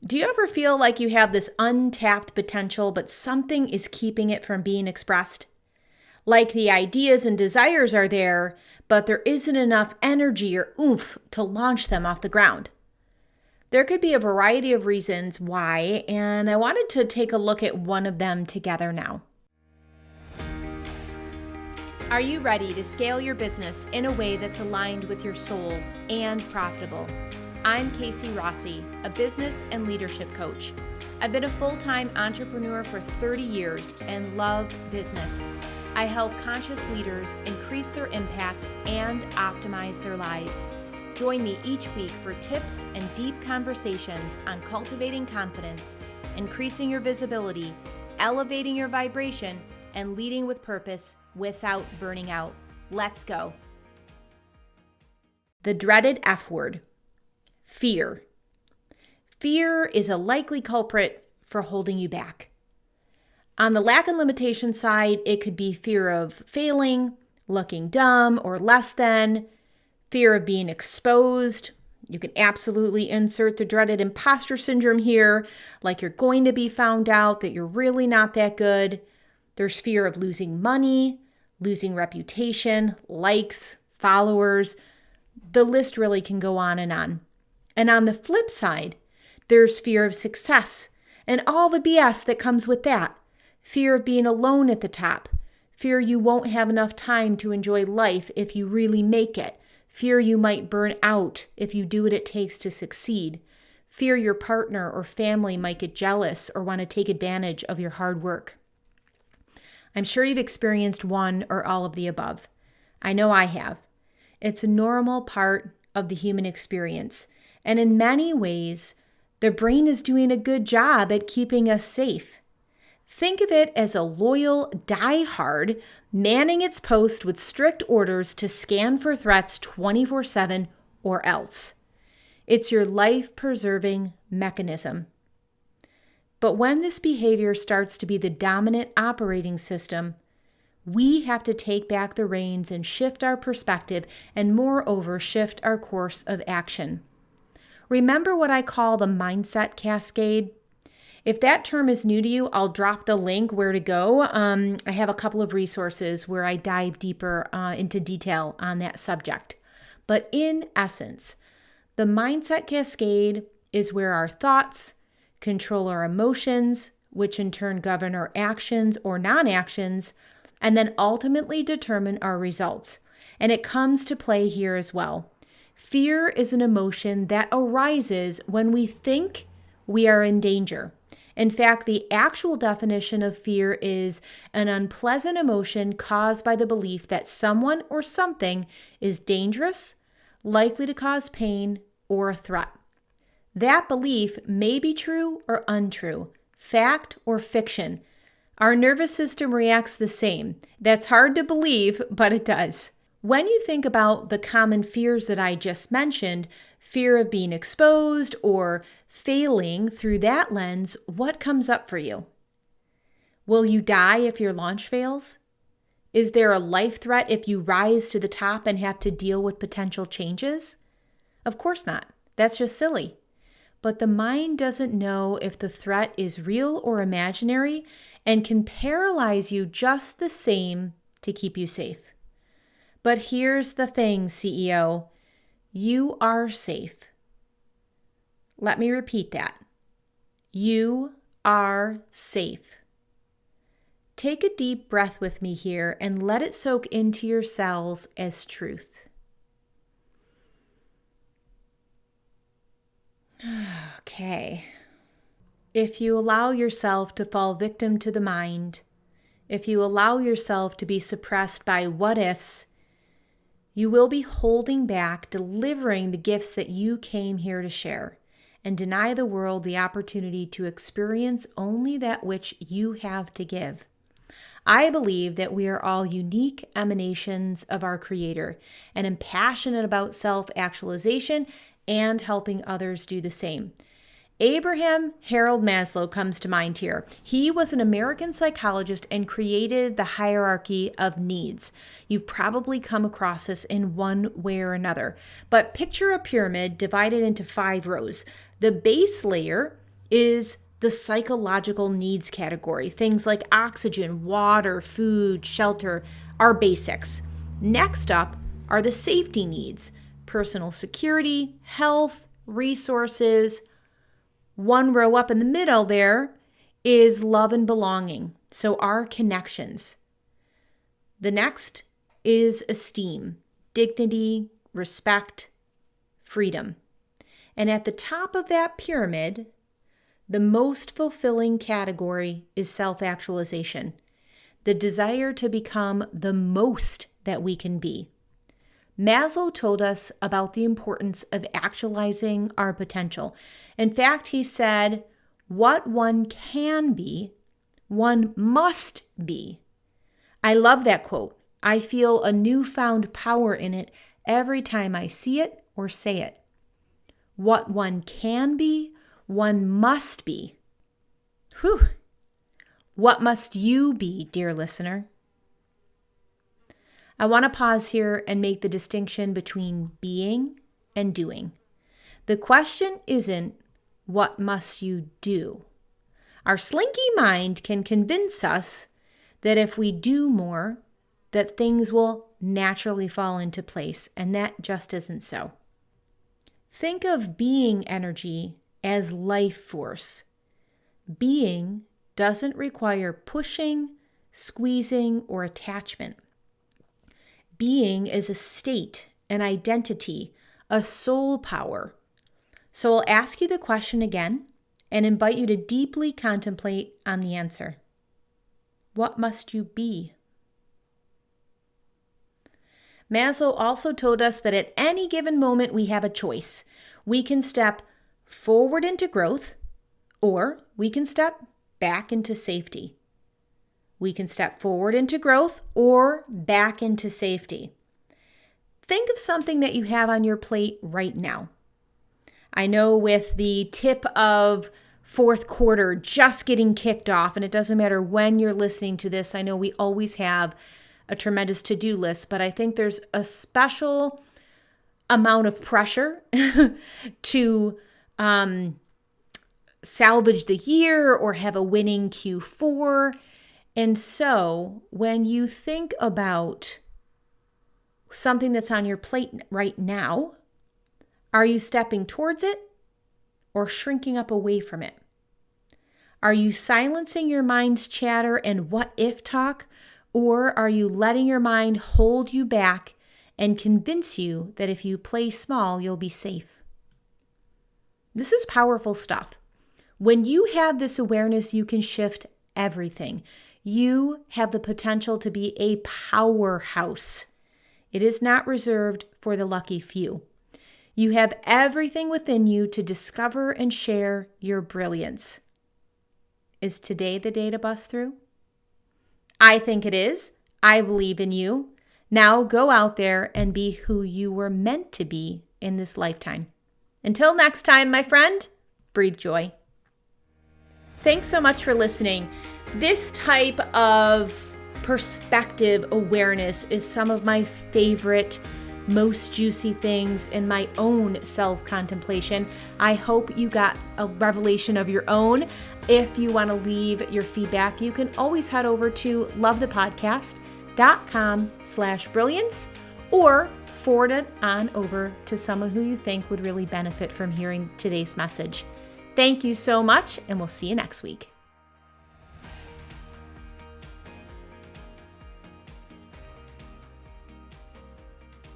Do you ever feel like you have this untapped potential, but something is keeping it from being expressed? Like the ideas and desires are there, but there isn't enough energy or oomph to launch them off the ground. There could be a variety of reasons why, and I wanted to take a look at one of them together now. Are you ready to scale your business in a way that's aligned with your soul and profitable? I'm Casey Rossi, a business and leadership coach. I've been a full-time entrepreneur for 30 years and love business. I help conscious leaders increase their impact and optimize their lives. Join me each week for tips and deep conversations on cultivating confidence, increasing your visibility, elevating your vibration, and leading with purpose without burning out. Let's go. The dreaded F word. Fear. Fear is a likely culprit for holding you back. On the lack and limitation side, it could be fear of failing, looking dumb or less than, fear of being exposed. You can absolutely insert the dreaded imposter syndrome here, like you're going to be found out, that you're really not that good. There's fear of losing money, losing reputation, likes, followers. The list really can go on. And on the flip side, there's fear of success and all the BS that comes with that. Fear of being alone at the top. Fear you won't have enough time to enjoy life if you really make it. Fear you might burn out if you do what it takes to succeed. Fear your partner or family might get jealous or want to take advantage of your hard work. I'm sure you've experienced one or all of the above. I know I have. It's a normal part of the human experience. And in many ways, the brain is doing a good job at keeping us safe. Think of it as a loyal diehard manning its post with strict orders to scan for threats 24/7 or else. It's your life-preserving mechanism. But when this behavior starts to be the dominant operating system, we have to take back the reins and shift our perspective and moreover shift our course of action. Remember what I call the mindset cascade? If that term is new to you, I'll drop the link where to go. I have a couple of resources where I dive deeper into detail on that subject. But in essence, the mindset cascade is where our thoughts control our emotions, which in turn govern our actions or non-actions, and then ultimately determine our results. And it comes to play here as well. Fear is an emotion that arises when we think we are in danger. In fact, the actual definition of fear is an unpleasant emotion caused by the belief that someone or something is dangerous, likely to cause pain, or a threat. That belief may be true or untrue, fact or fiction. Our nervous system reacts the same. That's hard to believe, but it does. When you think about the common fears that I just mentioned, fear of being exposed or failing through that lens, what comes up for you? Will you die if your launch fails? Is there a life threat if you rise to the top and have to deal with potential changes? Of course not. That's just silly. But the mind doesn't know if the threat is real or imaginary and can paralyze you just the same to keep you safe. But here's the thing, CEO. You are safe. Let me repeat that. You are safe. Take a deep breath with me here and let it soak into your cells as truth. Okay. If you allow yourself to fall victim to the mind, if you allow yourself to be suppressed by what ifs, you will be holding back delivering the gifts that you came here to share and deny the world the opportunity to experience only that which you have to give. I believe that we are all unique emanations of our Creator and am passionate about self-actualization and helping others do the same. Harold Maslow comes to mind here. He was an American psychologist and created the hierarchy of needs. You've probably come across this in one way or another. But picture a pyramid divided into 5 rows. The base layer is the psychological needs category. Things like oxygen, water, food, shelter are basics. Next up are the safety needs, personal security, health, resources. One row up in the middle there is love and belonging, so our connections. The next is esteem, dignity, respect, freedom. And at the top of that pyramid, the most fulfilling category is self-actualization, the desire to become the most that we can be. Maslow told us about the importance of actualizing our potential. In fact, he said, what one can be, one must be. I love that quote. I feel a newfound power in it every time I see it or say it. What one can be, one must be. Whew. What must you be, dear listener? I want to pause here and make the distinction between being and doing. The question isn't, what must you do? Our slinky mind can convince us that if we do more, that things will naturally fall into place, and that just isn't so. Think of being energy as life force. Being doesn't require pushing, squeezing, or attachment. Being is a state, an identity, a soul power. So I'll ask you the question again and invite you to deeply contemplate on the answer. What must you be? Maslow also told us that at any given moment we have a choice. We can step forward into growth, or we can step back into safety. We can step forward into growth or back into safety. Think of something that you have on your plate right now. I know with the tip of fourth quarter just getting kicked off, and it doesn't matter when you're listening to this, I know we always have a tremendous to-do list, but I think there's a special amount of pressure to salvage the year or have a winning Q4. And so when you think about something that's on your plate right now, are you stepping towards it or shrinking up away from it? Are you silencing your mind's chatter and what if talk, or are you letting your mind hold you back and convince you that if you play small, you'll be safe? This is powerful stuff. When you have this awareness, you can shift everything. You have the potential to be a powerhouse. It is not reserved for the lucky few. You have everything within you to discover and share your brilliance. Is today the day to bust through? I think it is. I believe in you. Now go out there and be who you were meant to be in this lifetime. Until next time, my friend, breathe joy. Thanks so much for listening. This type of perspective awareness is some of my favorite, most juicy things in my own self-contemplation. I hope you got a revelation of your own. If you want to leave your feedback, you can always head over to lovethepodcast.com/brilliance or forward it on over to someone who you think would really benefit from hearing today's message. Thank you so much, and we'll see you next week.